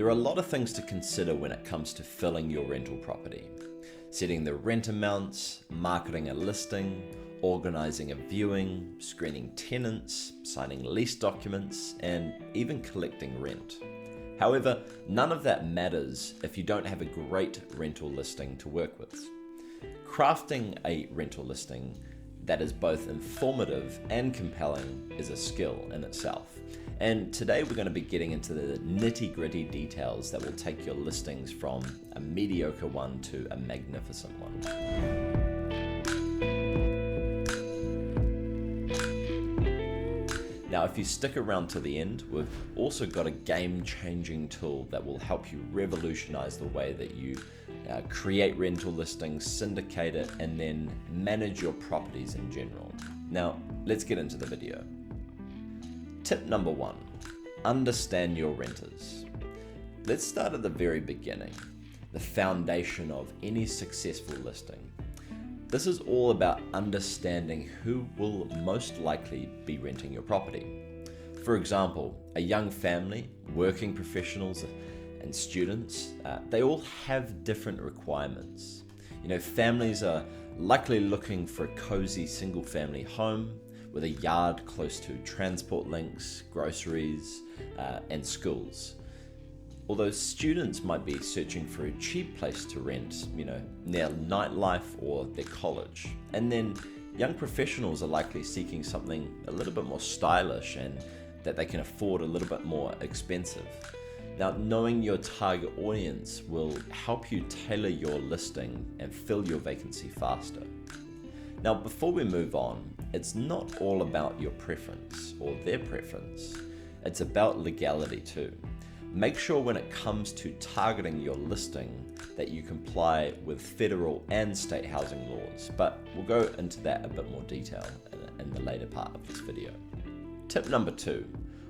There are a lot of things to consider when it comes to filling your rental property. Setting the rent amounts, marketing a listing, organizing a viewing, screening tenants, signing lease documents, and even collecting rent. However, none of that matters if you don't have a great rental listing to work with. Crafting a rental listing that is both informative and compelling is a skill in itself. And today we're going to be getting into the nitty-gritty details that will take your listings from a mediocre one to a magnificent one. Now, if you stick around to the end, we've also got a game-changing tool that will help you revolutionize the way that you create rental listings, syndicate it, and then manage your properties in general. Now, let's get into the video. Tip number 1, understand your renters. Let's start at the very beginning, the foundation of any successful listing. This is all about understanding who will most likely be renting your property. For example, a young family, working professionals, and students, they all have different requirements. Families are likely looking for a cozy single-family home with a yard close to transport links, groceries, and schools. Although students might be searching for a cheap place to rent, near nightlife or their college. And then young professionals are likely seeking something a little bit more stylish and that they can afford a little bit more expensive. Now, knowing your target audience will help you tailor your listing and fill your vacancy faster. Now, before we move on, it's not all about your preference or their preference. It's about legality too. Make sure when it comes to targeting your listing that you comply with federal and state housing laws, but we'll go into that a bit more detail in the later part of this video. Tip number 2,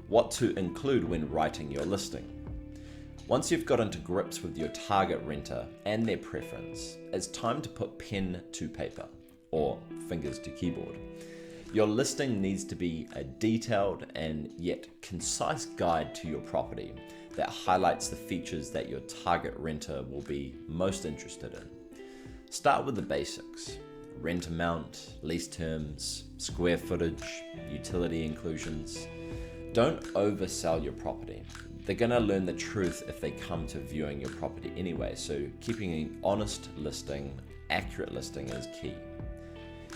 what to include when writing your listing. Once you've got into grips with your target renter and their preference, it's time to put pen to paper, or fingers to keyboard. Your listing needs to be a detailed and yet concise guide to your property that highlights the features that your target renter will be most interested in. Start with the basics: rent amount, lease terms, square footage, utility inclusions. Don't oversell your property. They're going to learn the truth if they come to viewing your property anyway, so keeping an honest listing, accurate listing is key.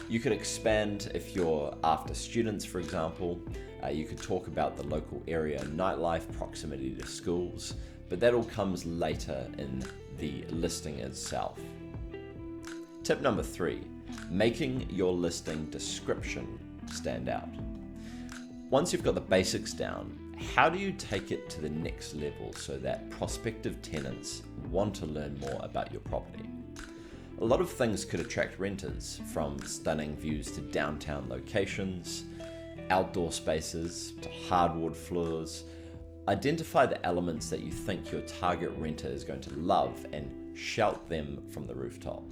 You could expand if you're after students, for example. You could talk about the local area nightlife, proximity to schools, but that all comes later in the listing itself. Tip number 3, making your listing description stand out. Once you've got the basics down, how do you take it to the next level so that prospective tenants want to learn more about your property? A lot of things could attract renters, from stunning views to downtown locations, outdoor spaces to hardwood floors. Identify the elements that you think your target renter is going to love and shout them from the rooftop.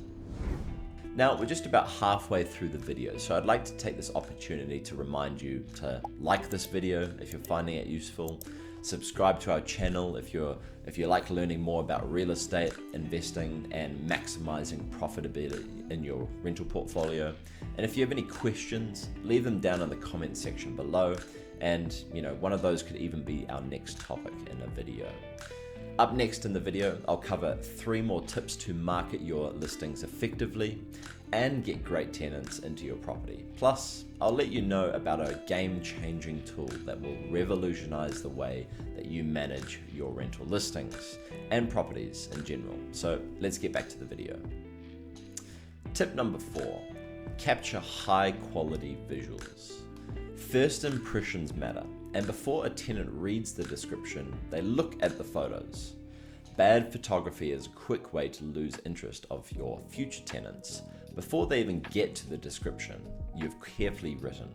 Now, we're just about halfway through the video, so I'd like to take this opportunity to remind you to like this video if you're finding it useful. Subscribe to our channel if you like learning more about real estate, investing, and maximizing profitability in your rental portfolio. And if you have any questions, leave them down in the comment section below. And one of those could even be our next topic in a video. Up next in the video, I'll cover 3 more tips to market your listings effectively and get great tenants into your property. Plus, I'll let you know about a game-changing tool that will revolutionize the way that you manage your rental listings and properties in general. So let's get back to the video. Tip number 4, capture high-quality visuals. First impressions matter, and before a tenant reads the description, they look at the photos. Bad photography is a quick way to lose interest of your future tenants before they even get to the description you've carefully written.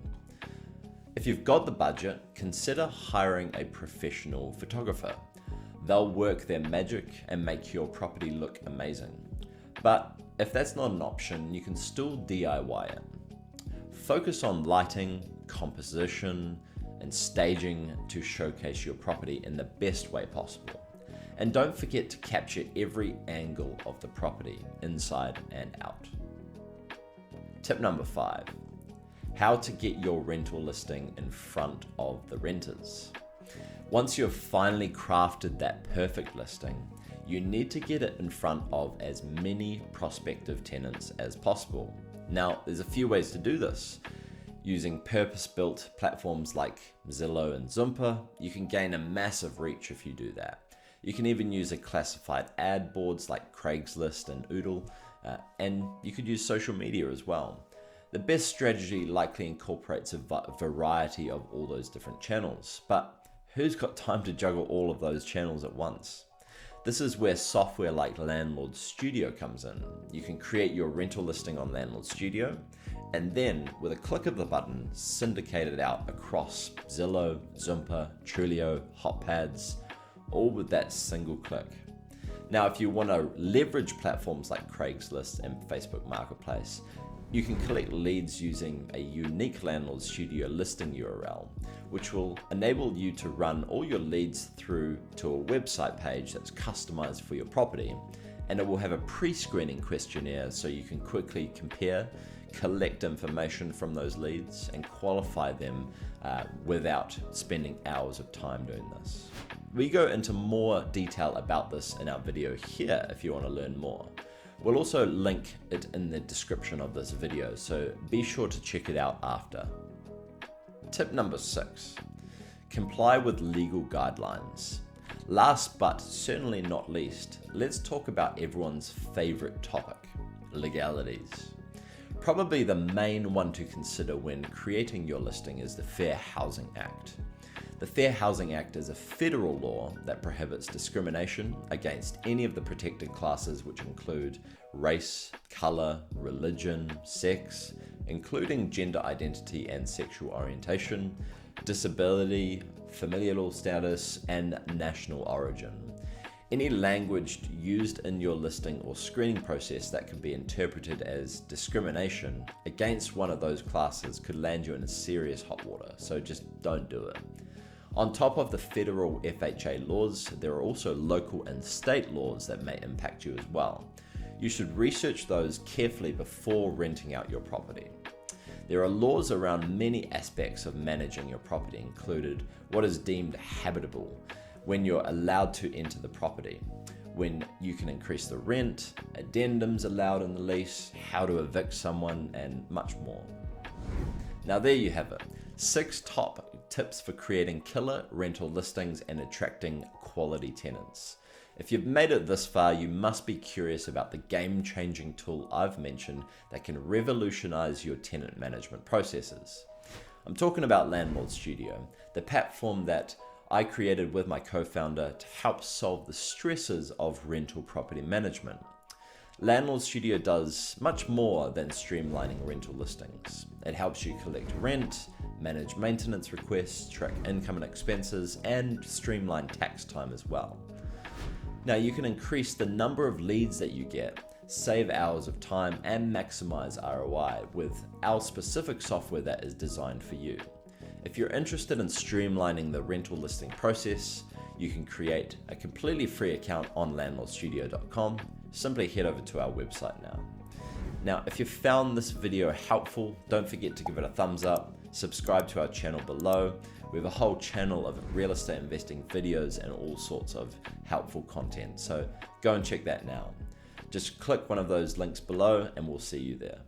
If you've got the budget, consider hiring a professional photographer. They'll work their magic and make your property look amazing. But if that's not an option, you can still DIY it. Focus on lighting, composition, and staging to showcase your property in the best way possible. And don't forget to capture every angle of the property, inside and out. Tip number 5, how to get your rental listing in front of the renters. Once you've finally crafted that perfect listing, you need to get it in front of as many prospective tenants as possible. Now, there's a few ways to do this. Using purpose-built platforms like Zillow and Zoomper, you can gain a massive reach if you do that. You can even use a classified ad boards like Craigslist and Oodle, and you could use social media as well. The best strategy likely incorporates a variety of all those different channels, but who's got time to juggle all of those channels at once? This is where software like Landlord Studio comes in. You can create your rental listing on Landlord Studio, and then with a click of the button, syndicate it out across Zillow, Zoomper, Trulia, HotPads, all with that single click. Now, if you want to leverage platforms like Craigslist and Facebook Marketplace, you can collect leads using a unique Landlord Studio listing URL, which will enable you to run all your leads through to a website page that's customized for your property, and it will have a pre-screening questionnaire so you can quickly compare, collect information from those leads, and qualify them without spending hours of time doing this. We go into more detail about this in our video here if you want to learn more. We'll also link it in the description of this video, so be sure to check it out after. Tip number 6, comply with legal guidelines. Last but certainly not least, let's talk about everyone's favorite topic, legalities. Probably the main one to consider when creating your listing is the Fair Housing Act. The Fair Housing Act is a federal law that prohibits discrimination against any of the protected classes, which include race, color, religion, sex, including gender identity and sexual orientation, disability, familial status, and national origin. Any language used in your listing or screening process that could be interpreted as discrimination against one of those classes could land you in serious hot water, so just don't do it. On top of the federal FHA laws, there are also local and state laws that may impact you as well. You should research those carefully before renting out your property. There are laws around many aspects of managing your property, included what is deemed habitable, when you're allowed to enter the property, when you can increase the rent, addendums allowed in the lease, how to evict someone, and much more. Now there you have it, 6 top tips for creating killer rental listings and attracting quality tenants. If you've made it this far, you must be curious about the game-changing tool I've mentioned that can revolutionize your tenant management processes. I'm talking about Landlord Studio, the platform that I created with my co-founder to help solve the stresses of rental property management. Landlord Studio does much more than streamlining rental listings. It helps you collect rent, manage maintenance requests, track income and expenses, and streamline tax time as well. Now you can increase the number of leads that you get, save hours of time, and maximize ROI with our specific software that is designed for you. If you're interested in streamlining the rental listing process, you can create a completely free account on landlordstudio.com. Simply head over to our website now. Now, if you found this video helpful, don't forget to give it a thumbs up, subscribe to our channel below. We have a whole channel of real estate investing videos and all sorts of helpful content. So go and check that now. Just click one of those links below and we'll see you there.